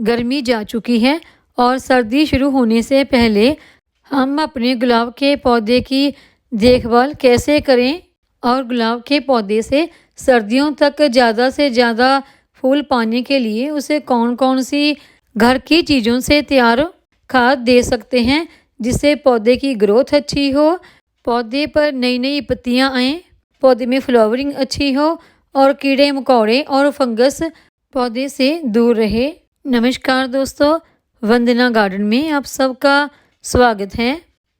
गर्मी जा चुकी है और सर्दी शुरू होने से पहले हम अपने गुलाब के पौधे की देखभाल कैसे करें और गुलाब के पौधे से सर्दियों तक ज़्यादा से ज़्यादा फूल पाने के लिए उसे कौन कौन सी घर की चीज़ों से तैयार खाद दे सकते हैं जिससे पौधे की ग्रोथ अच्छी हो, पौधे पर नई नई पत्तियां आएँ, पौधे में फ्लावरिंग अच्छी हो और कीड़े मकोड़े और फंगस पौधे से दूर रहे। नमस्कार दोस्तों, वंदना गार्डन में आप सबका स्वागत है।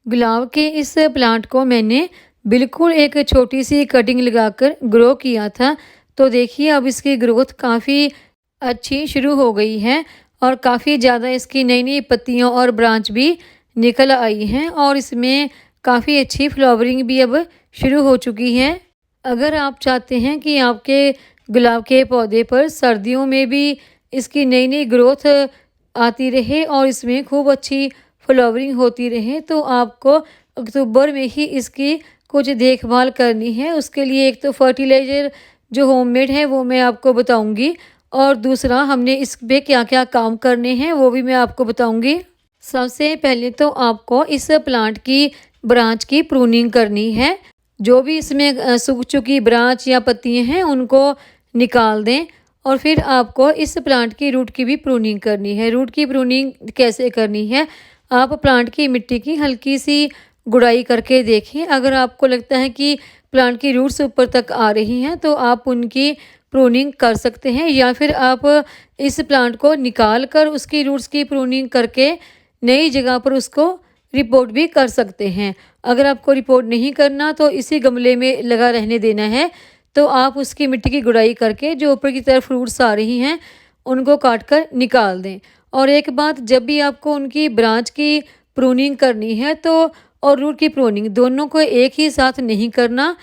गुलाब के इस प्लांट को मैंने बिल्कुल एक छोटी सी कटिंग लगाकर ग्रो किया था, तो देखिए अब इसकी ग्रोथ काफ़ी अच्छी शुरू हो गई है और काफ़ी ज़्यादा इसकी नई नई पत्तियों और ब्रांच भी निकल आई हैं और इसमें काफ़ी अच्छी फ्लावरिंग भी अब शुरू हो चुकी है। अगर आप चाहते हैं कि आपके गुलाब के पौधे पर सर्दियों में भी इसकी नई नई ग्रोथ आती रहे और इसमें खूब अच्छी फ्लावरिंग होती रहे, तो आपको अक्टूबर में ही इसकी कुछ देखभाल करनी है। उसके लिए एक तो फर्टिलाइज़र जो होममेड है वो मैं आपको बताऊंगी और दूसरा हमने इस पे क्या क्या काम करने हैं वो भी मैं आपको बताऊंगी। सबसे पहले तो आपको इस प्लांट की ब्रांच की प्रूनिंग करनी है। जो भी इसमें सूख चुकी ब्रांच या पत्तियां हैं उनको निकाल दें और फिर आपको इस प्लांट की रूट की भी प्रूनिंग करनी है। रूट की प्रूनिंग कैसे करनी है, आप प्लांट की मिट्टी की हल्की सी गुड़ाई करके देखें। अगर आपको लगता है कि प्लांट की रूट्स ऊपर तक आ रही हैं तो आप उनकी प्रूनिंग कर सकते हैं, या फिर आप इस प्लांट को निकाल कर उसकी रूट्स की प्रूनिंग करके नई जगह पर उसको रिपोर्ट भी कर सकते हैं। अगर आपको रिपोर्ट नहीं करना तो इसी गमले में लगा रहने देना है, तो आप उसकी मिट्टी की गुड़ाई करके जो ऊपर की तरफ रूट्स आ रही हैं उनको काट कर निकाल दें। और एक बात, जब भी आपको उनकी ब्रांच की प्रूनिंग करनी है तो और रूट की प्रूनिंग दोनों को एक ही साथ नहीं करना।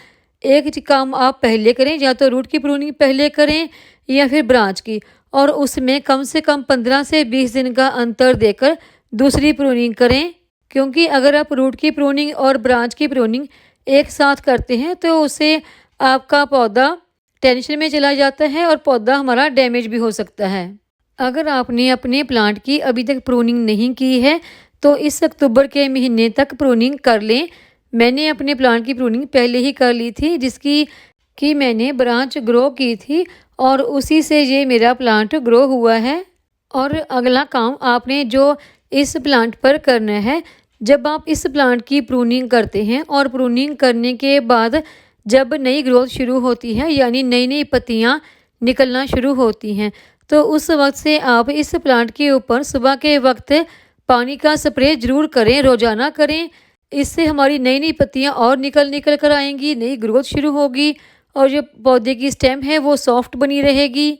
एक काम आप पहले करें, या तो रूट की प्रूनिंग पहले करें या फिर ब्रांच की, और उसमें कम से कम 15 से 20 दिन का अंतर देकर दूसरी प्रूनिंग करें। क्योंकि अगर आप रूट की प्रूनिंग और ब्रांच की प्रूनिंग एक साथ करते हैं तो उससे आपका पौधा टेंशन में चला जाता है और पौधा हमारा डैमेज भी हो सकता है। अगर आपने अपने प्लांट की अभी तक प्रूनिंग नहीं की है तो इस अक्टूबर के महीने तक प्रूनिंग कर लें। मैंने अपने प्लांट की प्रूनिंग पहले ही कर ली थी, जिसकी कि मैंने ब्रांच ग्रो की थी और उसी से ये मेरा प्लांट ग्रो हुआ है। और अगला काम आपने जो इस प्लांट पर करना है, जब आप इस प्लांट की प्रूनिंग करते हैं और प्रूनिंग करने के बाद जब नई ग्रोथ शुरू होती है, यानी नई नई पत्तियां निकलना शुरू होती हैं, तो उस वक्त से आप इस प्लांट के ऊपर सुबह के वक्त पानी का स्प्रे ज़रूर करें, रोज़ाना करें। इससे हमारी नई नई पत्तियां और निकल कर आएंगी, नई ग्रोथ शुरू होगी और जो पौधे की स्टेम है वो सॉफ्ट बनी रहेगी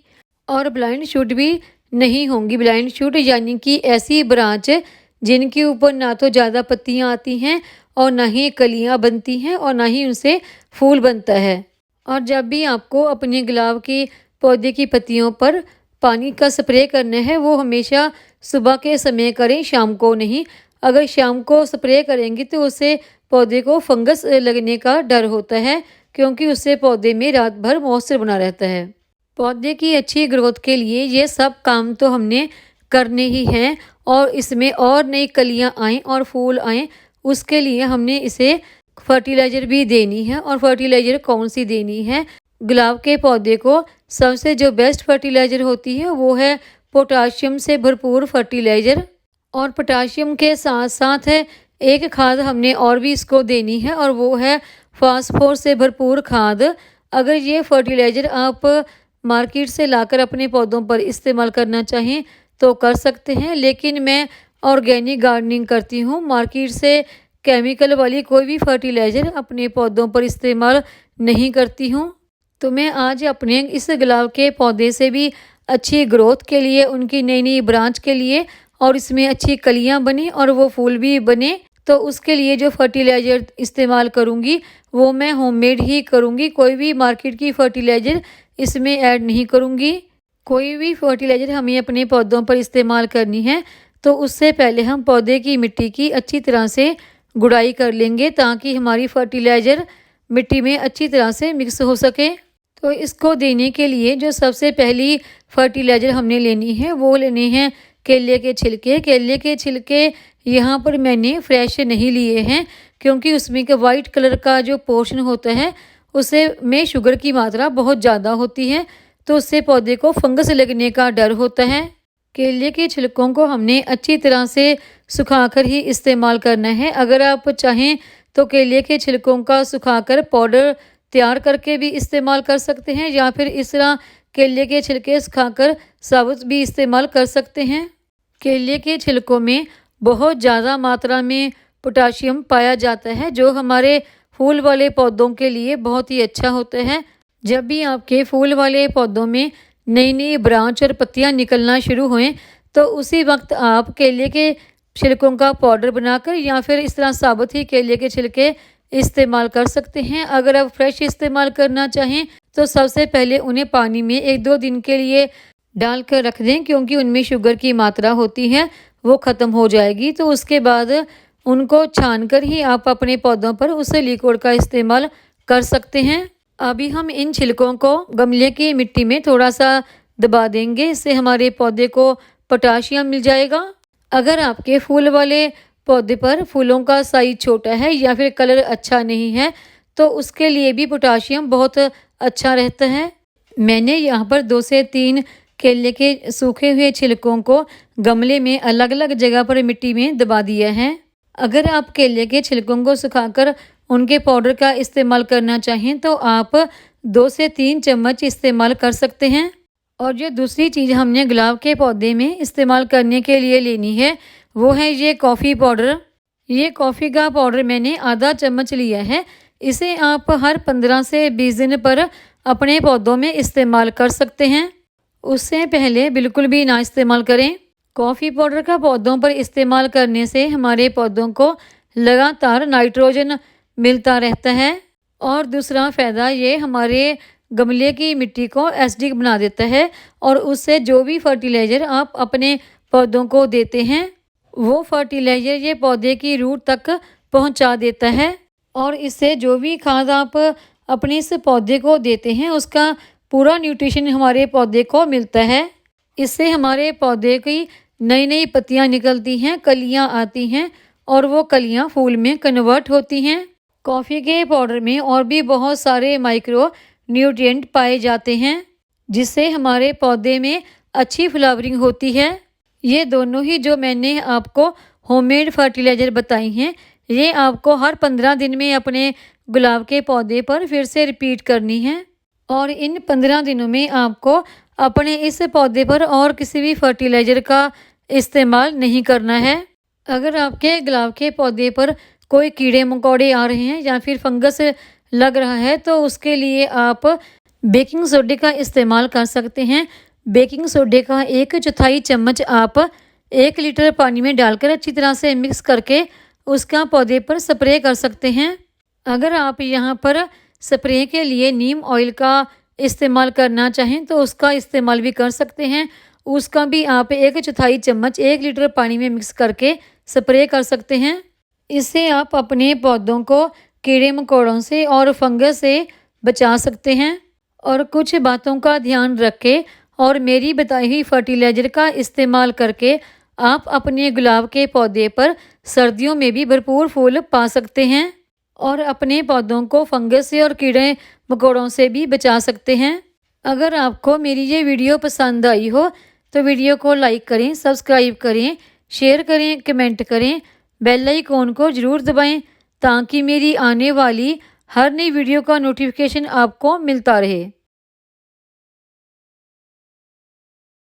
और ब्लाइंड शूट भी नहीं होंगी। ब्लाइंड शूट यानी कि ऐसी ब्रांच जिनके ऊपर ना तो ज़्यादा पत्तियां आती हैं और ना ही कलियां बनती हैं और ना ही उनसे फूल बनता है। और जब भी आपको अपने गुलाब के पौधे की पत्तियों पर पानी का स्प्रे करना है वो हमेशा सुबह के समय करें, शाम को नहीं। अगर शाम को स्प्रे करेंगे तो उससे पौधे को फंगस लगने का डर होता है, क्योंकि उससे पौधे में रात भर मॉइस्चर बना रहता है। पौधे की अच्छी ग्रोथ के लिए ये सब काम तो हमने करने ही हैं, और इसमें और नई कलियां आएँ और फूल आएँ उसके लिए हमने इसे फर्टिलाइज़र भी देनी है। और फर्टिलाइज़र कौन सी देनी है, गुलाब के पौधे को सबसे जो बेस्ट फर्टिलाइज़र होती है वो है पोटाशियम से भरपूर फर्टिलाइज़र। और पोटाशियम के साथ साथ एक खाद हमने और भी इसको देनी है और वो है फास्फोरस से भरपूर खाद। अगर ये फर्टिलाइज़र आप मार्केट से लाकर अपने पौधों पर इस्तेमाल करना चाहें तो कर सकते हैं, लेकिन मैं ऑर्गेनिक गार्डनिंग करती हूँ। मार्केट से केमिकल वाली कोई भी फर्टिलाइज़र अपने पौधों पर इस्तेमाल नहीं करती हूँ। तो मैं आज अपने इस गुलाब के पौधे से भी अच्छी ग्रोथ के लिए, उनकी नई नई ब्रांच के लिए और इसमें अच्छी कलियां बने और वो फूल भी बने, तो उसके लिए जो फर्टिलाइज़र इस्तेमाल करूँगी वो मैं होममेड ही करूँगी। कोई भी मार्केट की फर्टिलाइज़र इसमें ऐड नहीं करूँगी। कोई भी फर्टिलाइज़र हमें अपने पौधों पर इस्तेमाल करनी है तो उससे पहले हम पौधे की मिट्टी की अच्छी तरह से गुड़ाई कर लेंगे, ताकि हमारी फर्टिलाइज़र मिट्टी में अच्छी तरह से मिक्स हो सके। तो इसको देने के लिए जो सबसे पहली फर्टिलाइज़र हमने लेनी है वो लेने हैं केले के छिलके। केले के छिलके यहाँ पर मैंने फ्रेश नहीं लिए हैं, क्योंकि उसमें का वाइट कलर का जो पोर्शन होता है उसे में शुगर की मात्रा बहुत ज़्यादा होती है, तो उससे पौधे को फंगस लगने का डर होता है। केले के छिलकों को हमने अच्छी तरह से सुखाकर ही इस्तेमाल करना है। अगर आप चाहें तो केले के छिलकों का सुखाकर पाउडर तैयार करके भी इस्तेमाल कर सकते हैं, या फिर इस तरह केले के छिलके सुखाकर साबुत भी इस्तेमाल कर सकते हैं। केले के छिलकों में बहुत ज़्यादा मात्रा में पोटाशियम पाया जाता है, जो हमारे फूल वाले पौधों के लिए बहुत ही अच्छा होता है। जब भी आपके फूल वाले पौधों में नई नई ब्रांच और पत्तियां निकलना शुरू होएं, तो उसी वक्त आप केले के छिलकों का पाउडर बनाकर या फिर इस तरह साबुत ही केले के छिलके इस्तेमाल कर सकते हैं। अगर आप फ्रेश इस्तेमाल करना चाहें तो सबसे पहले उन्हें पानी में 1-2 दिन के लिए डाल कर रख दें, क्योंकि उनमें शुगर की मात्रा होती है वो ख़त्म हो जाएगी। तो उसके बाद उनको छान कर ही आप अपने पौधों पर उस लिक्विड का इस्तेमाल कर सकते हैं। अभी हम इन छिलकों को गमले की मिट्टी में थोड़ा सा दबा देंगे, इससे हमारे पौधे को पोटाशियम मिल जाएगा। अगर आपके फूल वाले पौधे पर फूलों का साइज छोटा है या फिर कलर अच्छा नहीं है, तो उसके लिए भी पोटाशियम बहुत अच्छा रहता है। मैंने यहाँ पर 2 से 3 केले के सूखे हुए छिलकों को गमले में अलग अलग जगह पर मिट्टी में दबा दिया है। अगर आप केले के छिलकों को सुखाकर उनके पाउडर का इस्तेमाल करना चाहें तो आप 2 से 3 चम्मच इस्तेमाल कर सकते हैं। और जो दूसरी चीज़ हमने गुलाब के पौधे में इस्तेमाल करने के लिए लेनी है वो है ये कॉफ़ी पाउडर। ये कॉफ़ी का पाउडर मैंने आधा चम्मच लिया है। इसे आप हर 15 से 20 दिन पर अपने पौधों में इस्तेमाल कर सकते हैं, उससे पहले बिल्कुल भी ना इस्तेमाल करें। कॉफ़ी पाउडर का पौधों पर इस्तेमाल करने से हमारे पौधों को लगातार नाइट्रोजन मिलता रहता है। और दूसरा फ़ायदा ये हमारे गमले की मिट्टी को एसिडिक बना देता है, और उससे जो भी फर्टिलाइज़र आप अपने पौधों को देते हैं वो फर्टिलाइज़र ये पौधे की रूट तक पहुंचा देता है। और इससे जो भी खाद आप अपने इस पौधे को देते हैं उसका पूरा न्यूट्रिशन हमारे पौधे को मिलता है। इससे हमारे पौधे की नई नई पत्तियां निकलती हैं, कलियां आती हैं, और वो कलियां फूल में कन्वर्ट होती हैं। कॉफ़ी के पाउडर में और भी बहुत सारे माइक्रो न्यूट्रिएंट पाए जाते हैं, जिससे हमारे पौधे में अच्छी फ्लावरिंग होती है। ये दोनों ही जो मैंने आपको होममेड फर्टिलाइज़र बताई हैं, ये आपको हर 15 दिन में अपने गुलाब के पौधे पर फिर से रिपीट करनी है। और इन 15 दिनों में आपको अपने इस पौधे पर और किसी भी फर्टिलाइज़र का इस्तेमाल नहीं करना है। अगर आपके गुलाब के पौधे पर कोई कीड़े मकोड़े आ रहे हैं या फिर फंगस लग रहा है, तो उसके लिए आप बेकिंग सोडे का इस्तेमाल कर सकते हैं। बेकिंग सोडे का 1/4 चम्मच आप 1 लीटर पानी में डालकर अच्छी तरह से मिक्स करके उसका पौधे पर स्प्रे कर सकते हैं। अगर आप यहाँ पर स्प्रे के लिए नीम ऑयल का इस्तेमाल करना चाहें तो उसका इस्तेमाल भी कर सकते हैं। उसका भी आप 1/4 चम्मच 1 लीटर पानी में मिक्स करके स्प्रे कर सकते हैं। इससे आप अपने पौधों को कीड़े मकोड़ों से और फंगस से बचा सकते हैं। और कुछ बातों का ध्यान रखें और मेरी बताई हुई फर्टिलाइज़र का इस्तेमाल करके आप अपने गुलाब के पौधे पर सर्दियों में भी भरपूर फूल पा सकते हैं, और अपने पौधों को फंगस से और कीड़े मकोड़ों से भी बचा सकते हैं। अगर आपको मेरी ये वीडियो पसंद आई हो तो वीडियो को लाइक करें, सब्सक्राइब करें, शेयर करें, कमेंट करें, बेल आइकॉन को ज़रूर दबाएं ताकि मेरी आने वाली हर नई वीडियो का नोटिफिकेशन आपको मिलता रहे।